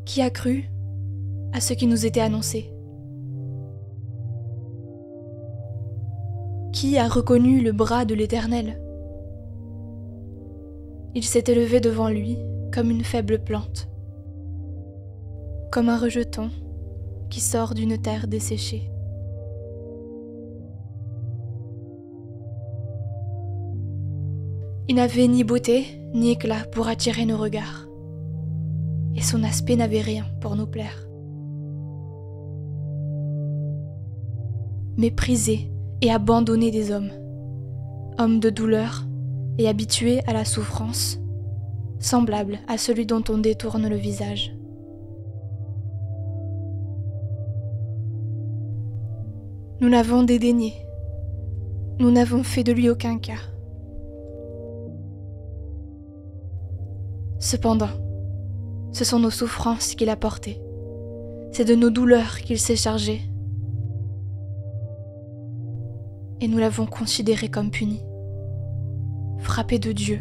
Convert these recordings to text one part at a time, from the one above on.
Qui a cru à ce qui nous était annoncé? Qui a reconnu le bras de l'Éternel? Il s'est élevé devant lui comme une faible plante, comme un rejeton qui sort d'une terre desséchée. Il n'avait ni beauté ni éclat pour attirer nos regards, et son aspect n'avait rien pour nous plaire. Méprisé et abandonné des hommes, homme de douleur et habitué à la souffrance, semblable à celui dont on détourne le visage. Nous l'avons dédaigné, nous n'avons fait de lui aucun cas. Cependant, ce sont nos souffrances qu'il a portées, c'est de nos douleurs qu'il s'est chargé, et nous l'avons considéré comme puni, frappé de Dieu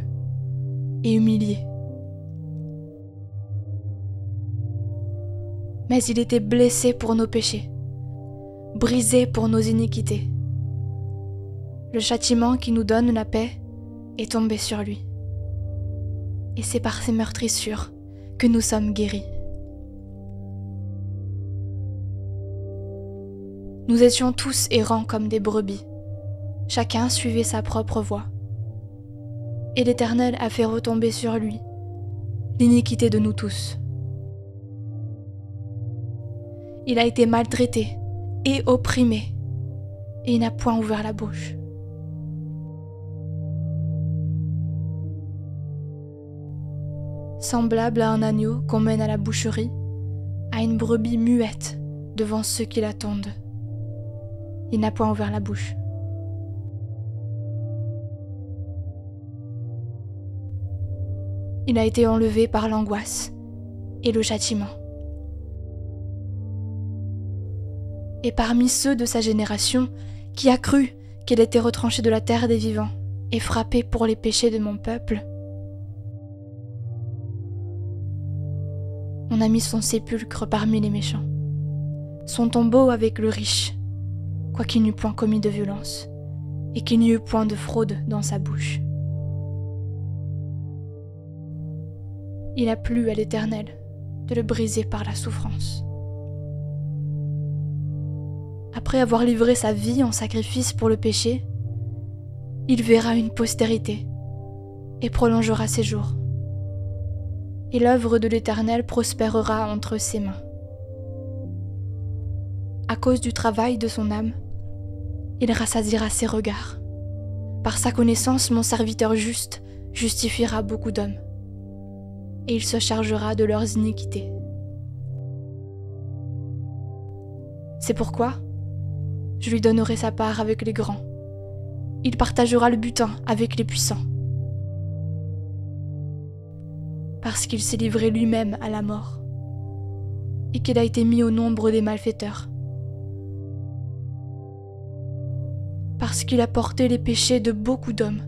et humilié. Mais il était blessé pour nos péchés, brisé pour nos iniquités. Le châtiment qui nous donne la paix est tombé sur lui. Et c'est par ses meurtrissures que nous sommes guéris. Nous étions tous errants comme des brebis. Chacun suivait sa propre voie. Et l'Éternel a fait retomber sur lui l'iniquité de nous tous. Il a été maltraité et opprimé, et il n'a point ouvert la bouche. Semblable à un agneau qu'on mène à la boucherie, à une brebis muette devant ceux qui l'attendent. Il n'a point ouvert la bouche. Il a été enlevé par l'angoisse et le châtiment. Et parmi ceux de sa génération, qui a cru qu'il était retranché de la terre des vivants et frappé pour les péchés de mon peuple, on a mis son sépulcre parmi les méchants, son tombeau avec le riche, quoiqu'il n'eût point commis de violence, et qu'il n'y eût point de fraude dans sa bouche. Il a plu à l'Éternel de le briser par la souffrance. Après avoir livré sa vie en sacrifice pour le péché, il verra une postérité et prolongera ses jours. Et l'œuvre de l'Éternel prospérera entre ses mains. À cause du travail de son âme, il rassasiera ses regards. Par sa connaissance, mon serviteur juste justifiera beaucoup d'hommes, et il se chargera de leurs iniquités. C'est pourquoi je lui donnerai sa part avec les grands. Il partagera le butin avec les puissants. Parce qu'il s'est livré lui-même à la mort, et qu'il a été mis au nombre des malfaiteurs. Parce qu'il a porté les péchés de beaucoup d'hommes,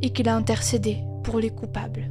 et qu'il a intercédé pour les coupables.